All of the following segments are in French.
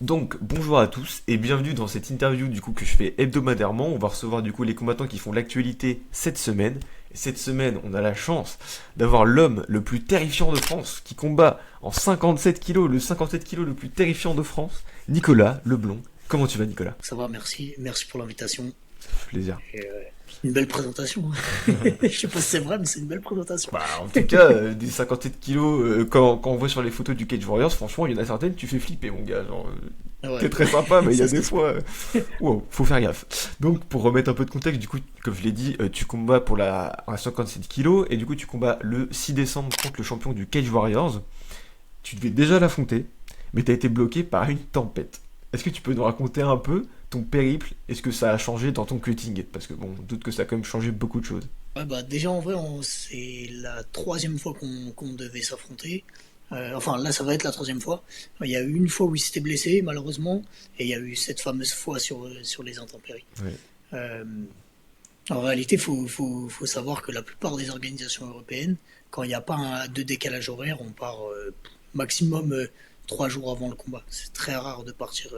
Donc bonjour à tous et bienvenue dans cette interview du coup que je fais hebdomadairement. On va recevoir du coup les combattants qui font l'actualité cette semaine. Et cette semaine, on a la chance d'avoir l'homme le plus terrifiant de France qui combat en 57 kilos, le 57 kilos le plus terrifiant de France, Nicolas Leblond. Comment tu vas Nicolas? Ça va, merci. Merci pour l'invitation. Plaisir. Et, une belle présentation. Je sais pas si c'est vrai, mais c'est une belle présentation. Bah en tout cas, des 57 kilos, quand on voit sur les photos du Cage Warriors, franchement il y en a certaines, tu fais flipper mon gars. Genre, Ouais, t'es très sympa, mais il y ça a des c'est sûr. fois, wow, faut faire gaffe. Donc, pour remettre un peu de contexte, du coup, comme je l'ai dit, tu combats pour à 57 kilos, et du coup, tu combats le 6 décembre contre le champion du Cage Warriors. Tu devais déjà l'affronter, mais t'as été bloqué par une tempête. Est-ce que tu peux nous raconter un peu ton périple? Est-ce que ça a changé dans ton cutting? Parce que bon, on doute que ça a quand même changé beaucoup de choses. Ouais, bah, déjà, en vrai, c'est la troisième fois qu'on devait s'affronter. Enfin, là, ça va être la troisième fois. Il y a eu une fois où il s'était blessé, malheureusement, et il y a eu cette fameuse fois sur les intempéries. Ouais. Euh, En réalité, faut savoir que la plupart des organisations européennes, quand il n'y a pas de décalage horaire, on part maximum 3 jours avant le combat. C'est très rare de partir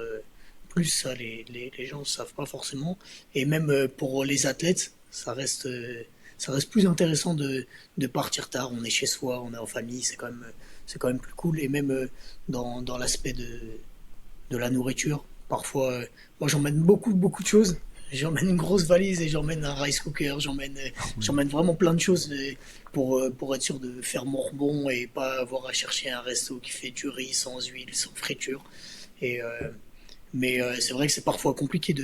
plus, ça les gens ne savent pas forcément. Et même pour les athlètes, ça reste plus intéressant de partir tard. On est chez soi, on est en famille, c'est quand même plus cool. Et même dans l'aspect de la nourriture. Parfois, moi j'emmène beaucoup de choses. J'emmène une grosse valise et j'emmène un rice cooker, Oui. j'emmène vraiment plein de choses pour être sûr de faire mon rebond et pas avoir à chercher un resto qui fait du riz sans huile, sans friture. Et, mais c'est vrai que c'est parfois compliqué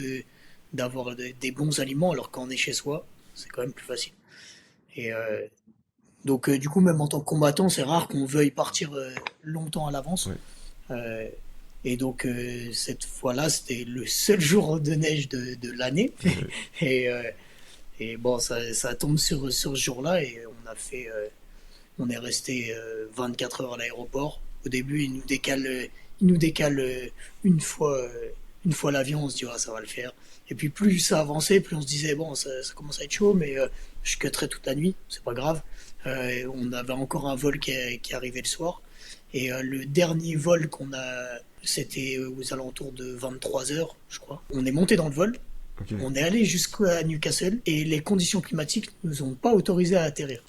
d'avoir des bons aliments alors qu'on est chez soi, c'est quand même plus facile. Et donc du coup, même en tant que combattant, c'est rare qu'on veuille partir longtemps à l'avance. Ouais. Euh, et donc cette fois-là, c'était le seul jour de neige de l'année. Ouais. et, bon, ça tombe sur ce jour-là et on est resté 24 heures à l'aéroport. Au début, il nous décale une fois l'avion, on se dit ah, ça va le faire. Et puis plus ça avançait, plus on se disait bon, ça commence à être chaud, mais je cutterai toute la nuit, c'est pas grave. On avait encore un vol qui arrivait le soir. Et le dernier vol qu'on a, c'était aux alentours de 23 heures, je crois. On est monté dans le vol, Ok. on est allé jusqu'à Newcastle et les conditions climatiques ne nous ont pas autorisé à atterrir.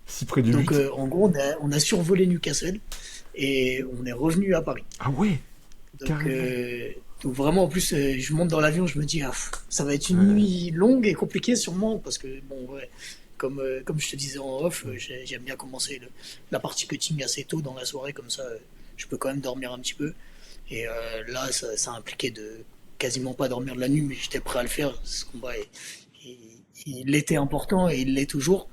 Si près du Donc but. en gros, on a survolé Newcastle et on est revenu à Paris. Ah ouais, Donc, carrément. donc vraiment, en plus, je monte dans l'avion, je me dis, ah, ça va être une Ouais. nuit longue et compliquée sûrement, parce que, bon, ouais, comme je te disais en off, Ouais. j'aime bien commencer la partie cutting assez tôt dans la soirée, comme ça, je peux quand même dormir un petit peu. Et là, ça impliquait de quasiment pas dormir de la nuit, mais j'étais prêt à le faire. Ce combat, il, il était important et il l'est toujours.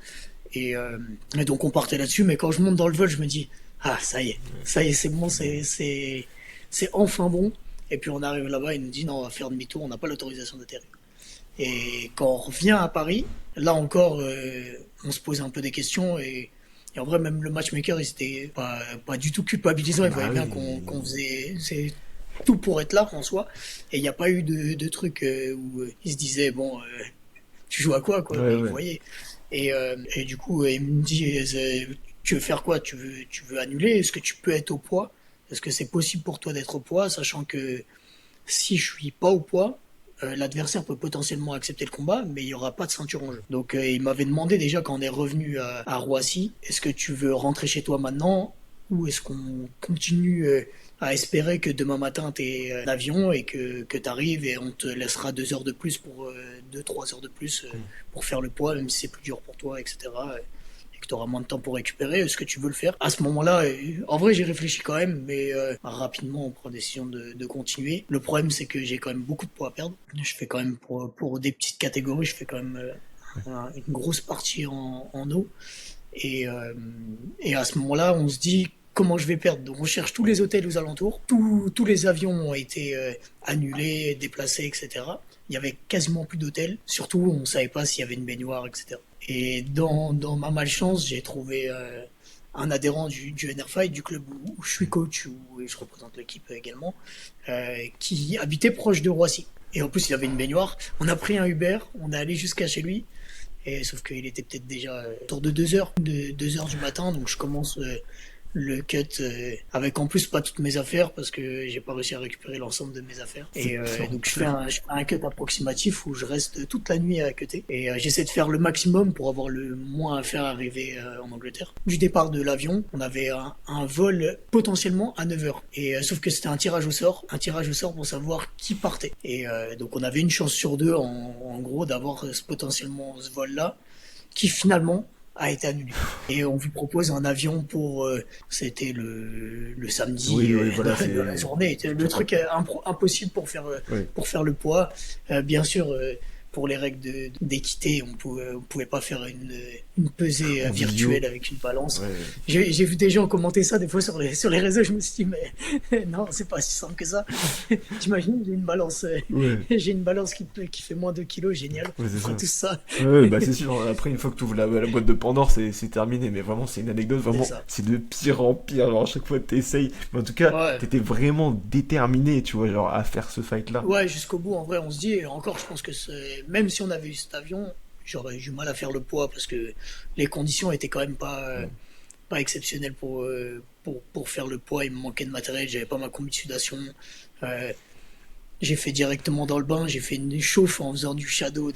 Et, euh, et donc on partait là-dessus, mais quand je monte dans le vol, je me dis, ah, ça y est, c'est bon, c'est enfin bon. Et puis on arrive là-bas, il nous dit, non, on va faire demi-tour, on n'a pas l'autorisation d'atterrir. Et quand on revient à Paris, là encore, on se pose un peu des questions et en vrai, même le matchmaker, il était pas du tout culpabilisant. Il Bah voyait bien qu'on oui. faisait tout pour être là en soi. Et il n'y a pas eu de truc où il se disait, bon, tu joues à quoi, Ouais, mais il ouais. voyait. Et du coup, il me dit, tu veux faire quoi? Tu veux annuler? Est-ce que tu peux être au poids? Est-ce que c'est possible pour toi d'être au poids, sachant que si je suis pas au poids, l'adversaire peut potentiellement accepter le combat, mais il n'y aura pas de ceinture en jeu. Donc il m'avait demandé déjà quand on est revenu à Roissy, est-ce que tu veux rentrer chez toi maintenant ou est-ce qu'on continue à espérer que demain matin tu es en avion et que tu arrives et on te laissera 2 heures de plus pour 2-3 heures de plus Mm. pour faire le poids, même si c'est plus dur pour toi, etc. Et que tu auras moins de temps pour récupérer, est-ce que tu veux le faire? À ce moment-là, en vrai, j'ai réfléchi quand même, mais rapidement, on prend la décision de continuer. Le problème, c'est que j'ai quand même beaucoup de poids à perdre. Je fais quand même, pour des petites catégories, je fais quand même une grosse partie en eau. Et, euh, et à ce moment-là, on se dit comment je vais perdre. Donc on cherche tous les hôtels aux alentours. Tous les avions ont été annulés, déplacés, etc. Il y avait quasiment plus d'hôtels. Surtout, on ne savait pas s'il y avait une baignoire, etc. Et dans ma malchance, j'ai trouvé un adhérent du NRFI, du club où je suis coach, où je représente l'équipe également, qui habitait proche de Roissy. Et en plus, il avait une baignoire. On a pris un Uber, on est allé jusqu'à chez lui. Et sauf qu'il était peut-être déjà autour de 2 heures, de 2 heures du matin. Donc je commence le cut avec en plus pas toutes mes affaires parce que j'ai pas réussi à récupérer l'ensemble de mes affaires. Et C'est pire. donc je fais un cut approximatif où je reste toute la nuit à cutter. Et j'essaie de faire le maximum pour avoir le moins à faire arriver en Angleterre. Du départ de l'avion, on avait un vol potentiellement à 9 heures. Et sauf que c'était un tirage au sort pour savoir qui partait. Et donc on avait une chance sur deux en gros d'avoir potentiellement ce vol-là qui finalement a été annulé. Et on vous propose un avion pour... c'était le samedi Oui, oui, voilà, de la journée. Le truc impossible Ouais. pour faire le poids. Bien sûr, pour les règles d'équité, on pouvait pas faire une pesée En visio. virtuelle avec une balance. Ouais. J'ai vu des gens commenter ça des fois sur les réseaux. Je me suis dit, mais non, c'est pas si simple que ça. T'imagines, Ouais. j'ai une balance qui fait moins de kilos, génial. Ouais, On c'est fera ça. tout ça. Ouais, bah c'est sûr, après une fois que tu ouvres la boîte de Pandore, c'est terminé, mais vraiment c'est une anecdote, C'est vraiment, ça. c'est de pire en pire, genre à chaque fois t'essayes, mais en tout cas, Ouais. t'étais vraiment déterminé, tu vois, genre à faire ce fight-là. Ouais, jusqu'au bout, en vrai, on se dit, et encore, je pense que même si on avait eu cet avion, j'aurais eu du mal à faire le poids parce que les conditions étaient quand même Ouais. pas exceptionnelles pour faire le poids. Il me manquait de matériel, j'avais pas ma combi de sudation. Euh, j'ai fait directement dans le bain, j'ai fait une chauffe en faisant du shadow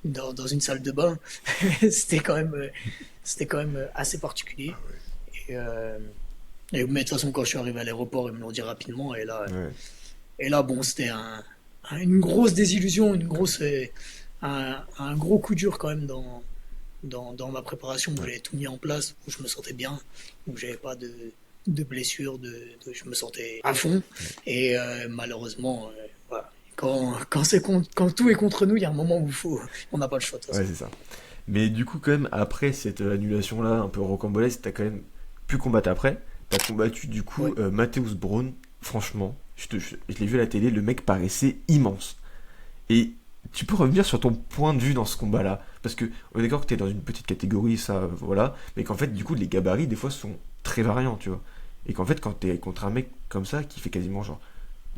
dans une salle de bain. c'était quand même, euh, c'était quand même assez particulier. Et, euh, mais de toute façon, quand je suis arrivé à l'aéroport, ils me l'ont dit rapidement. Ouais. Et là, bon, c'était une grosse désillusion, un gros coup dur quand même dans ma préparation où Ouais. j'avais tout mis en place, où je me sentais bien, où j'avais pas de blessures, je me sentais à fond. Et malheureusement, voilà. Quand tout est contre nous, il y a un moment où on n'a pas le choix de toute Ouais, façon. c'est ça. Mais du coup, quand même, après cette annulation-là, un peu rocambolesque, t'as quand même pu combattre après. T'as combattu, du coup, Ouais. Mateusz Braun. Franchement, je l'ai vu à la télé, le mec paraissait immense. Et tu peux revenir sur ton point de vue dans ce combat-là. Parce que, on est d'accord que t'es dans une petite catégorie, ça, voilà. Mais qu'en fait, du coup, les gabarits, des fois, sont très variants, tu vois. Et qu'en fait, quand t'es contre un mec comme ça, qui fait quasiment genre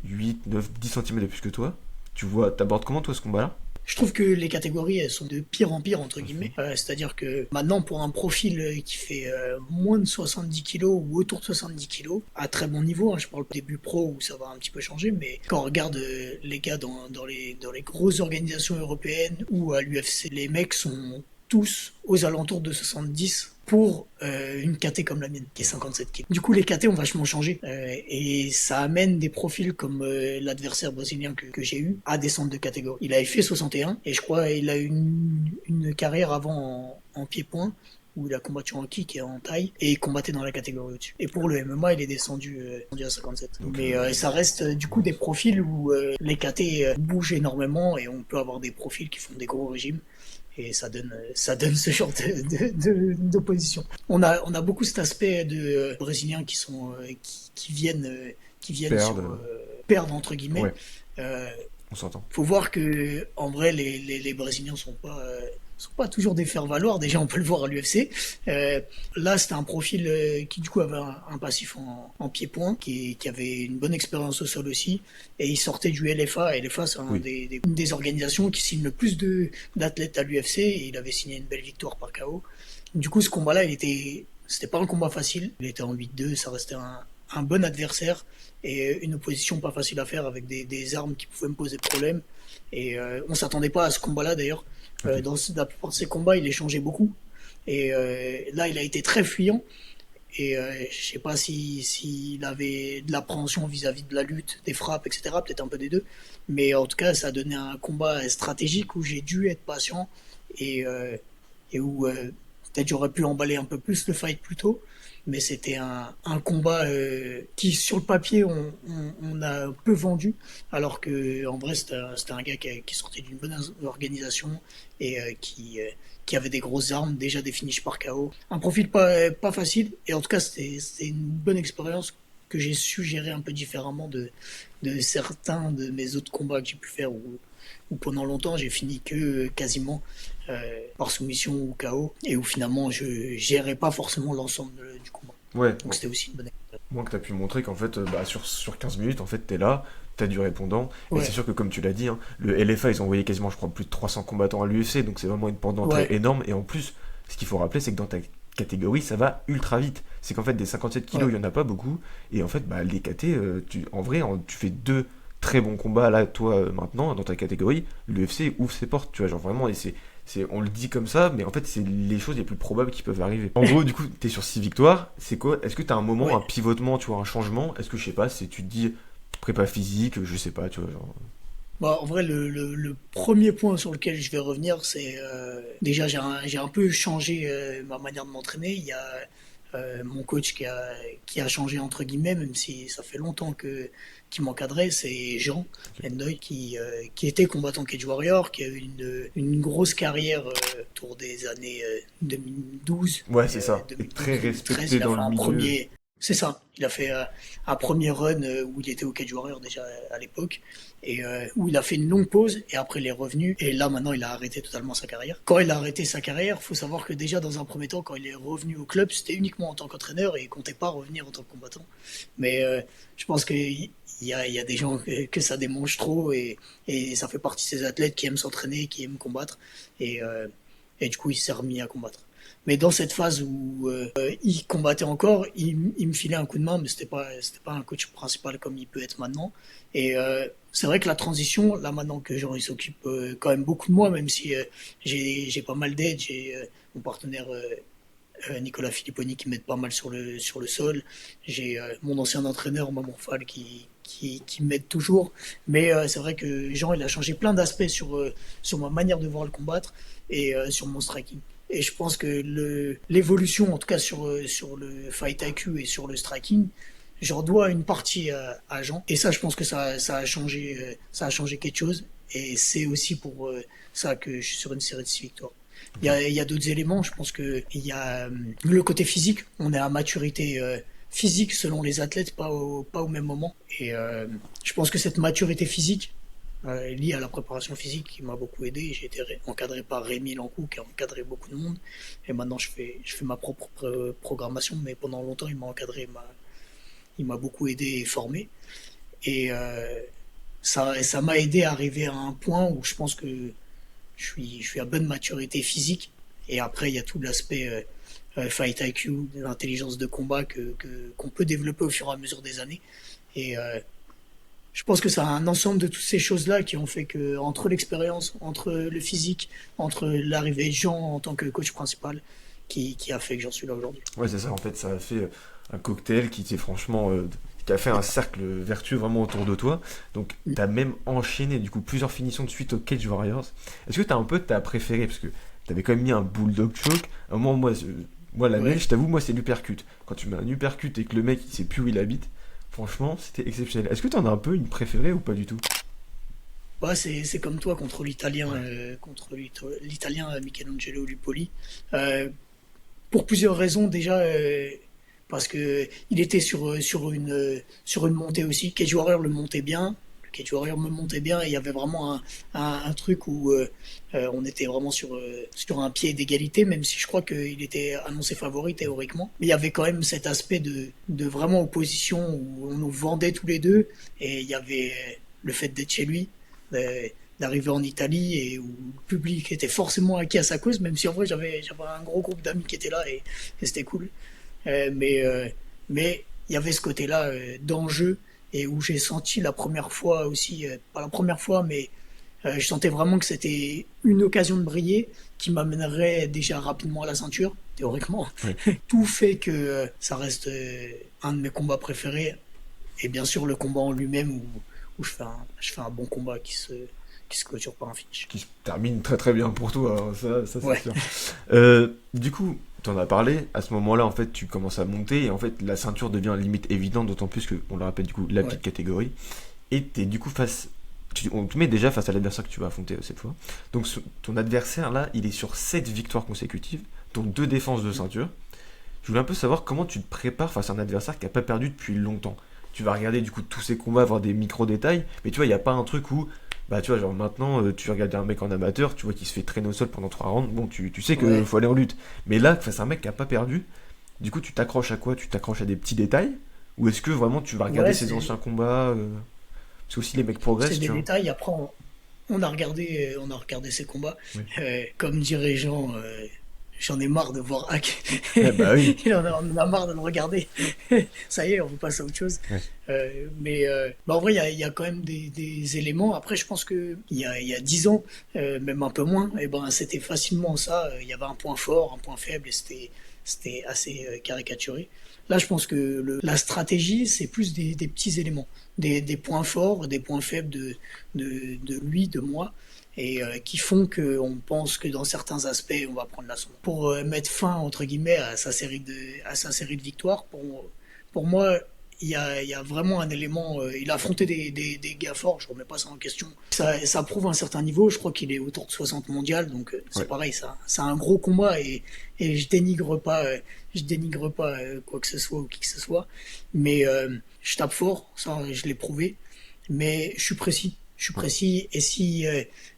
8, 9, 10 centimètres de plus que toi, tu vois, t'abordes comment, toi, ce combat-là? Je trouve que les catégories, elles sont de pire en pire, entre Mhm. guillemets. C'est-à-dire que maintenant, pour un profil qui fait moins de 70 kilos ou autour de 70 kilos, à très bon niveau, hein, je parle début pro où ça va un petit peu changer, mais quand on regarde les gars dans les grosses organisations européennes ou à l'UFC, les mecs sont tous aux alentours de 70 pour une KT comme la mienne, qui est 57 kilos. Du coup, les KT ont vachement changé et ça amène des profils comme l'adversaire brésilien que j'ai eu à descendre de catégorie. Il avait fait 61 et je crois il a eu une carrière avant en pied-point où il a combattu en kick et en taille et il combattait dans la catégorie au-dessus. Et pour le MMA, il est descendu à 57. Donc, Mais ça reste du coup des profils où les KT bougent énormément et on peut avoir des profils qui font des gros régimes et ça donne ce genre d'opposition. On a beaucoup cet aspect de Brésiliens qui viennent perdre. perdre entre guillemets. Ouais, Euh, on s'entend. faut voir que en vrai les Brésiliens sont pas toujours des faire-valoir. Déjà, on peut le voir à l'UFC. Là, c'était un profil qui, du coup, avait un passif en pied-point, qui avait une bonne expérience au sol aussi. Et il sortait du LFA. LFA, c'est Oui. une des organisations qui signe le plus d'athlètes à l'UFC. Et il avait signé une belle victoire par KO. Du coup, ce combat-là, c'était pas un combat facile. Il était en 8-2. Ça restait un bon adversaire et une opposition pas facile à faire avec des armes qui pouvaient me poser problème. Et on s'attendait pas à ce combat-là d'ailleurs. Ok. Dans la plupart de ses combats, il échangeait beaucoup. Et là, il a été très fuyant. Et je sais pas s'il avait de l'appréhension vis-à-vis de la lutte, des frappes, etc. Peut-être un peu des deux. Mais en tout cas, ça a donné un combat stratégique où j'ai dû être patient et, euh, et où peut-être j'aurais pu emballer un peu plus le fight plus tôt. Mais c'était un combat qui, sur le papier, on a peu vendu, alors que en vrai, c'était un gars qui sortait d'une bonne organisation et qui avait des grosses armes, déjà des finishes par KO. Un profil pas facile, et en tout cas, c'était une bonne expérience que j'ai su gérer un peu différemment de certains de mes autres combats que j'ai pu faire où pendant longtemps j'ai fini que quasiment par soumission ou KO et où finalement je gérais pas forcément l'ensemble du combat. Ouais, Donc c'était aussi une bonne expérience. moi que t'as pu montrer qu'en fait, bah, sur 15 minutes, en fait, t'es là, t'as du répondant, et c'est Ouais, sûr que comme tu l'as dit, hein, le LFA, ils ont envoyé quasiment, je crois, plus de 300 combattants à l'UFC, donc c'est vraiment une pente d'entrée ouais, énorme, et en plus, ce qu'il faut rappeler, c'est que dans ta catégorie, ça va ultra vite. C'est qu'en fait, des 57 kilos, Ouais. il y en a pas beaucoup. Et en fait, bah, les KT, en vrai, tu fais deux très bons combats là, toi, maintenant, dans ta catégorie. L'UFC ouvre ses portes, tu vois, genre vraiment, et on le dit comme ça, mais en fait, c'est les choses les plus probables qui peuvent arriver. En gros, du coup, t'es sur 6 victoires. C'est quoi? Est-ce que t'as un moment, un Ouais. pivotement, tu vois, un changement? Est-ce que, je sais pas, tu te dis prépa physique, je sais pas, tu vois, genre. Bah, en vrai, le premier point sur lequel je vais revenir, c'est déjà j'ai un peu changé ma manière de m'entraîner. Il y a mon coach qui a changé entre guillemets, même si ça fait longtemps que qui m'encadrait, c'est Jean Ok. Endoy qui était combattant Cage Warrior, qui a eu une grosse carrière autour des années 2012, Ouais, c'est ça. Et très 2012-2013. respecté Il a dans fait le un milieu. premier, c'est ça, il a fait un premier run où il était au Cage Warrior déjà à l'époque et où il a fait une longue pause et après il est revenu et là maintenant il a arrêté totalement sa carrière. Quand il a arrêté sa carrière, faut savoir que déjà dans un premier temps quand il est revenu au club, c'était uniquement en tant qu'entraîneur et il comptait pas revenir en tant que combattant. Mais je pense il y a des gens que ça démange trop et ça fait partie de ces athlètes qui aiment s'entraîner, qui aiment combattre et, euh, et du coup il s'est remis à combattre. Mais dans cette phase où il combattait encore, il me filait un coup de main, mais c'était pas un coach principal comme il peut être maintenant. Et c'est vrai que la transition, là maintenant que Jean il s'occupe quand même beaucoup de moi, même si j'ai pas mal d'aide, j'ai mon partenaire Nicolas Filipponi qui m'aide pas mal sur le sol, j'ai mon ancien entraîneur Mamour Fall qui m'aide toujours. Mais c'est vrai que Jean il a changé plein d'aspects sur ma manière de voir le combattre et sur mon striking. Et je pense que l'évolution, en tout cas sur le fight IQ et sur le striking, j'en dois une partie à Jean. Et ça, je pense que ça a changé quelque chose. Et c'est aussi pour ça que je suis sur une série de 6 victoires. Ok. Il y a d'autres éléments. Je pense que il y a le côté physique. On est à maturité physique selon les athlètes, pas au même moment. Et je pense que cette maturité physique, liée à la préparation physique, qui m'a beaucoup aidé. J'ai été encadré par Rémi Lancou, qui a encadré beaucoup de monde. Et maintenant, je fais ma propre programmation. Mais pendant longtemps, il m'a beaucoup aidé et formé. Et ça m'a aidé à arriver à un point où je pense que je suis à bonne maturité physique. Et après, il y a tout l'aspect fight IQ, l'intelligence de combat qu'on peut développer au fur et à mesure des années. Et je pense que c'est un ensemble de toutes ces choses-là qui ont fait que, entre l'expérience, entre le physique, entre l'arrivée de Jean en tant que coach principal, qui a fait que j'en suis là aujourd'hui. Ouais, c'est ça, en fait, ça a fait un cocktail qui t'est franchement. Qui a fait un cercle vertueux vraiment autour de toi. Donc, t'as même enchaîné, du coup, plusieurs finitions de suite au Cage Warriors. Est-ce que t'as un peu ta préférée? Parce que t'avais quand même mis un bulldog choke. À un moment, moi la mienne, Ouais. je t'avoue, moi, c'est l'uppercut. Quand tu mets un uppercut et que le mec, il sait plus où il habite, franchement, c'était exceptionnel. Est-ce que t'en as un peu une préférée ou pas du tout? Ouais, c'est comme toi Ouais. contre l'italien Michelangelo Lupoli. Euh, pour plusieurs raisons déjà parce que il était sur une montée aussi. Cage Warrior le montait bien. Le Cage Warrior me montait bien et il y avait vraiment un truc où on était vraiment sur un pied d'égalité, même si je crois qu'il était annoncé favori théoriquement. Mais il y avait quand même cet aspect de vraiment opposition où on nous vendait tous les deux et il y avait le fait d'être chez lui. euh, D'arriver en Italie et où le public était forcément acquis à sa cause, même si en vrai j'avais un gros groupe d'amis qui étaient là et c'était cool. Euh, mais euh, mais il y avait ce côté-là d'enjeu et où j'ai senti la première fois aussi, pas la première fois, mais je sentais vraiment que c'était une occasion de briller qui m'amènerait déjà rapidement à la ceinture, théoriquement. Ouais. Tout fait que ça reste un de mes combats préférés et bien sûr le combat en lui-même où je fais un bon combat qui se clôture par un finish. Qui se termine très très bien pour toi, hein, ça c'est Ouais, sûr. Du coup, t'en as parlé, à ce moment-là, en fait, tu commences à monter et en fait, la ceinture devient limite évidente, d'autant plus que, on le rappelle, du coup, la ouais, petite catégorie. Et t'es du coup on te met déjà face à l'adversaire que tu vas affronter cette fois. Donc, ton adversaire là, il est sur 7 victoires consécutives, dont 2 défenses de ceinture. Je voulais un peu savoir comment tu te prépares face à un adversaire qui a pas perdu depuis longtemps. Tu vas regarder du coup tous ces combats, voir des micro-détails, mais tu vois, il n'y a pas un truc où, bah tu vois, genre maintenant, tu regardes un mec en amateur, tu vois qu'il se fait traîner au sol pendant 3 rounds, bon, tu sais qu'il ouais. faut aller en lutte. Mais là, face à un mec qui a pas perdu, du coup, tu t'accroches à quoi? Tu t'accroches à des petits détails? Ou est-ce que vraiment tu vas regarder Ouais, ses anciens combats parce que aussi les mecs c'est progressent, des tu vois. détails. Après, on a regardé ses combats. Oui. Comme dirait Jean, j'en ai marre de voir Hack. Eh bah oui. On en a marre de le regarder. Ça y est, on veut passer à autre chose. Ouais. En vrai, il y a quand même des éléments. Après, je pense que il y a 10 ans, même un peu moins, et ben, c'était facilement ça. Il y avait un point fort, un point faible, et c'était assez caricaturé. Là, je pense que la stratégie, c'est plus des petits éléments, des points forts, des points faibles de lui, de moi, et qui font qu'on pense que dans certains aspects, on va prendre l'ascendant. Pour mettre fin, entre guillemets, à sa série de victoires, pour moi, il y a vraiment un élément. Il a affronté des gars forts, je remets pas ça en question. Ça prouve un certain niveau, je crois qu'il est autour de 60 mondial, donc Ouais. c'est pareil, ça. C'est un gros combat et je dénigre pas quoi que ce soit ou qui que ce soit. Mais je tape fort, ça je l'ai prouvé. Mais je suis précis. Je suis Ouais. précis et si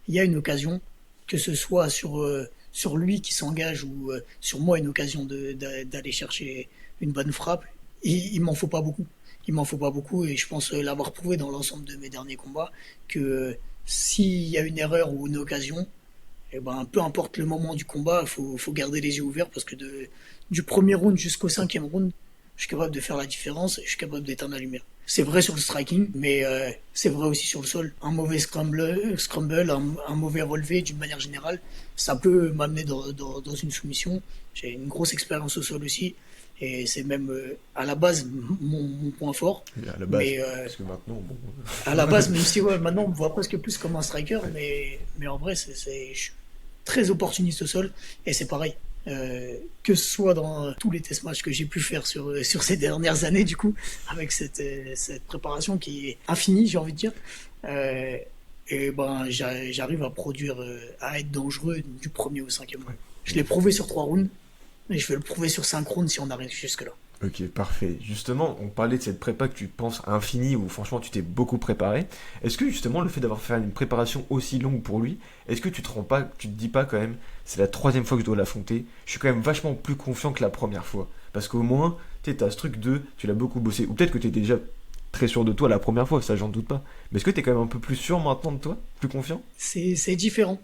il y a une occasion, que ce soit sur lui qui s'engage ou sur moi une occasion d'aller chercher une bonne frappe, il m'en faut pas beaucoup. Il m'en faut pas beaucoup et je pense l'avoir prouvé dans l'ensemble de mes derniers combats que s'il y a une erreur ou une occasion, eh ben, peu importe le moment du combat, faut garder les yeux ouverts parce que du premier round jusqu'au cinquième round, je suis capable de faire la différence et je suis capable d'éteindre la lumière. C'est vrai sur le striking, mais c'est vrai aussi sur le sol. Un mauvais scramble un mauvais relevé d'une manière générale, ça peut m'amener dans une soumission. J'ai une grosse expérience au sol aussi, et c'est même à la base mon point fort. Et à la base. Mais Parce que maintenant, bon. à la base, même si ouais, maintenant on me voit presque plus comme un striker, mais en vrai, je suis très opportuniste au sol, et c'est pareil. Que ce soit dans tous les test matchs que j'ai pu faire sur ces dernières années, du coup, avec cette préparation qui est infinie, j'ai envie de dire, euh, et ben j'arrive à produire, à être dangereux du premier au cinquième round. Je l'ai prouvé sur 3 rounds, et je vais le prouver sur 5 rounds si on arrive jusque-là. Ok, parfait. Justement, on parlait de cette prépa que tu penses infinie, où franchement tu t'es beaucoup préparé. Est-ce que justement le fait d'avoir fait une préparation aussi longue pour lui, est-ce que tu te rends pas, tu te dis pas quand même, c'est la troisième fois que je dois l'affronter, je suis quand même vachement plus confiant que la première fois. Parce qu'au moins, tu sais, t'as ce truc de, tu l'as beaucoup bossé. Ou peut-être que tu étais déjà très sûr de toi la première fois, ça j'en doute pas. Mais est-ce que tu es quand même un peu plus sûr maintenant de toi? Plus confiant? C'est différent.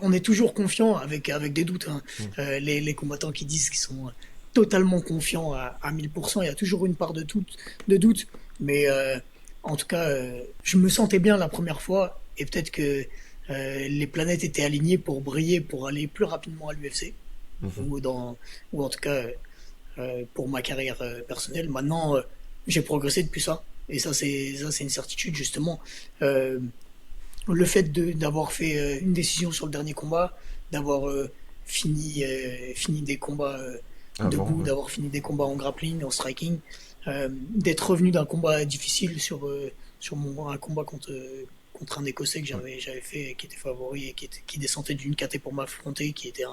On est toujours confiant avec des doutes, hein. Mm. Les combattants qui disent qu'ils sont totalement confiants à 1000%, il y a toujours une part de doute. Mais en tout cas, je me sentais bien la première fois et peut-être que les planètes étaient alignées pour briller, pour aller plus rapidement à l'UFC Mhm. ou, ou en tout cas pour ma carrière personnelle. Maintenant, j'ai progressé depuis ça. Et ça, c'est une certitude justement. Euh, le fait d'avoir fait une décision sur le dernier combat, d'avoir fini des combats Avant, debout, ouais. d'avoir fini des combats en grappling, en striking, d'être revenu d'un combat difficile un combat contre un Écossais que Ouais. j'avais fait, qui était favori et qui descendait d'une KT pour m'affronter, qui était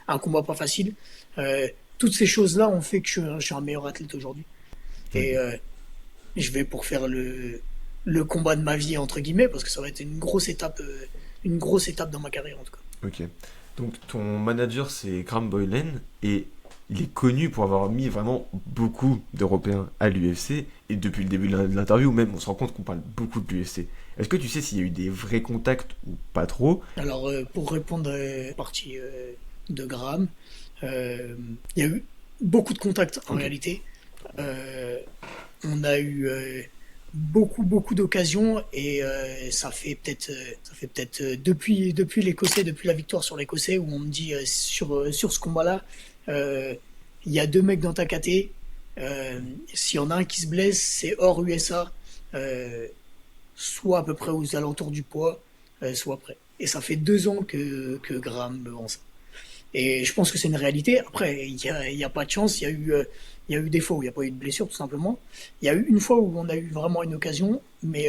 un combat pas facile. Euh, Toutes ces choses-là ont fait que je suis un meilleur athlète aujourd'hui. Et Ok. je vais pour faire le combat de ma vie, entre guillemets, parce que ça va être une grosse étape dans ma carrière, en tout cas. Ok. Donc ton manager c'est Graham Boylan et il est connu pour avoir mis vraiment beaucoup d'Européens à l'UFC et depuis le début de l'interview même on se rend compte qu'on parle beaucoup de l'UFC. Est-ce que tu sais s'il y a eu des vrais contacts ou pas trop? Alors, pour répondre à la partie de Graham, euh, il y a eu beaucoup de contacts en Ok. réalité. Euh, on a eu beaucoup d'occasions et ça fait peut-être depuis l'Écossais, depuis la victoire sur l'Écossais où on me dit sur ce combat-là, euh, il y a deux mecs dans ta KT, s'il y en a un qui se blesse, c'est hors USA, euh, soit à peu près aux alentours du poids, soit près. Et ça fait 2 ans que Graham me vend ça. Et je pense que c'est une réalité. Après, il y a pas de chance. Il y a eu des fois où il n'y a pas eu de blessure, tout simplement. Il y a eu une fois où on a eu vraiment une occasion, mais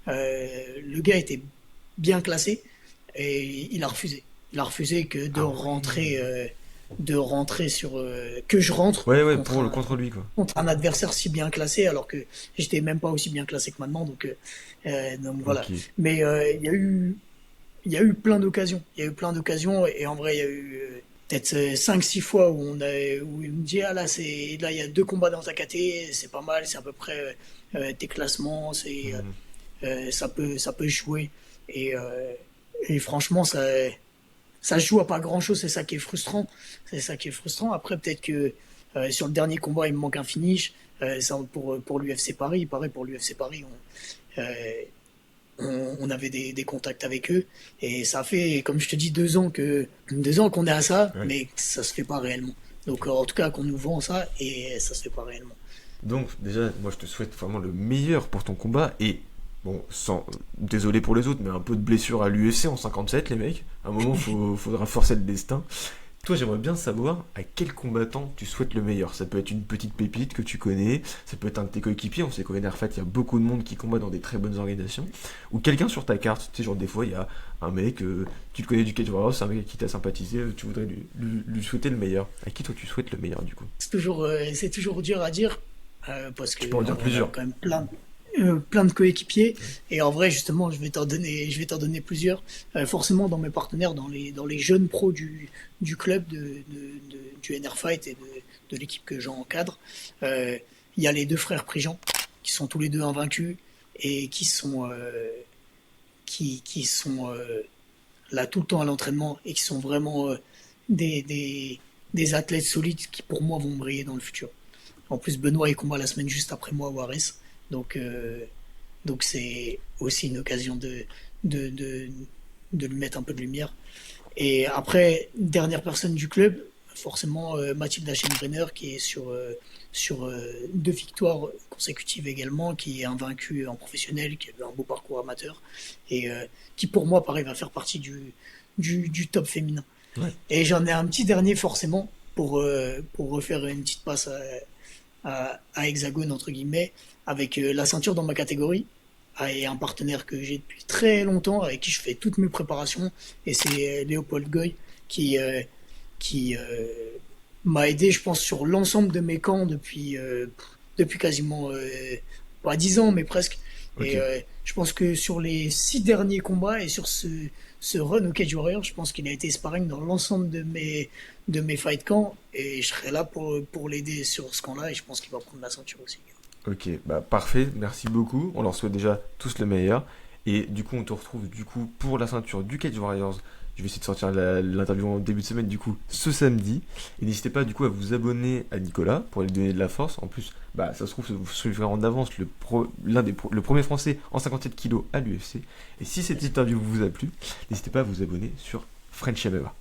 le gars était bien classé et il a refusé. Il a refusé Ah ouais. de rentrer que je rentre Ouais ouais pour le contre lui quoi. contre un adversaire si bien classé, alors que j'étais même pas aussi bien classé que maintenant. Donc voilà. Ok. Mais il y a eu plein d'occasions. Il y a eu plein d'occasions et en vrai, il y a eu peut-être 5 6 fois où il me dit ah là il y a deux combats dans ta KT, c'est pas mal, c'est à peu près tes classements, ça peut jouer et, euh, et franchement ça se joue à pas grand chose, c'est ça qui est frustrant. C'est ça qui est frustrant. Après, peut-être que sur le dernier combat, il me manque un finish. Ça, pour l'UFC Paris, pareil pour l'UFC Paris, on avait des contacts avec eux. Et ça fait, comme je te dis, 2 ans qu'on est à ça, Ouais. mais ça se fait pas réellement. Donc en tout cas, qu'on nous vend ça et ça se fait pas réellement. Donc déjà, moi je te souhaite vraiment le meilleur pour ton combat et bon, désolé pour les autres, mais un peu de blessure à l'UFC en 57 les mecs. À un moment, faudra forcer le destin. Toi, j'aimerais bien savoir à quel combattant tu souhaites le meilleur. Ça peut être une petite pépite que tu connais, ça peut être un de tes coéquipiers. On sait qu'au NRFAT, il y a beaucoup de monde qui combat dans des très bonnes organisations. Ou quelqu'un sur ta carte. Tu sais, genre des fois, il y a un mec, tu le connais du Cage Warriors, c'est un mec qui t'a sympathisé, tu voudrais lui souhaiter le meilleur. À qui toi tu souhaites le meilleur du coup? C'est toujours dur à dire parce Tu que peux en dire on a plusieurs. quand même plein de coéquipiers. Et en vrai, justement, je vais t'en donner plusieurs. Forcément, dans mes partenaires, dans les jeunes pros du club du NR Fight et de l'équipe que j'encadre, euh, il y a les deux frères Prigent, qui sont tous les deux invaincus et qui sont là tout le temps à l'entraînement et qui sont vraiment des, des, des athlètes solides qui, pour moi, vont briller dans le futur. En plus, Benoît, il combat la semaine juste après moi au Ares. Donc, euh, donc c'est aussi une occasion de, de, de lui mettre un peu de lumière. Et après, dernière personne du club, forcément Mathilde Aschenbrenner, qui est sur 2 victoires consécutives également, qui est invaincue en professionnel, qui a eu un beau parcours amateur, et qui pour moi, pareil, va faire partie du top féminin. Ouais. Et j'en ai un petit dernier forcément pour refaire une petite passe à Hexagone, entre guillemets, avec la ceinture dans ma catégorie, et un partenaire que j'ai depuis très longtemps, avec qui je fais toutes mes préparations, et c'est Léopold Goy qui m'a aidé, je pense, sur l'ensemble de mes camps depuis quasiment, pas 10 ans, mais presque. Ok. Et je pense que sur les 6 derniers combats et sur ce run au Cage Warrior, je pense qu'il a été sparring dans l'ensemble de mes fight camps, et je serai là pour l'aider sur ce camp-là, et je pense qu'il va prendre la ceinture aussi. Ok, bah parfait, merci beaucoup. On leur souhaite déjà tous le meilleur. Et du coup, on te retrouve du coup pour la ceinture du Cage Warriors. Je vais essayer de sortir l'interview en début de semaine du coup ce samedi. Et n'hésitez pas du coup à vous abonner à Nicolas pour lui donner de la force. En plus, bah ça se trouve, vous suivrez en avance le premier français en 57 kilos à l'UFC. Et si cette interview vous a plu, n'hésitez pas à vous abonner sur French MMA.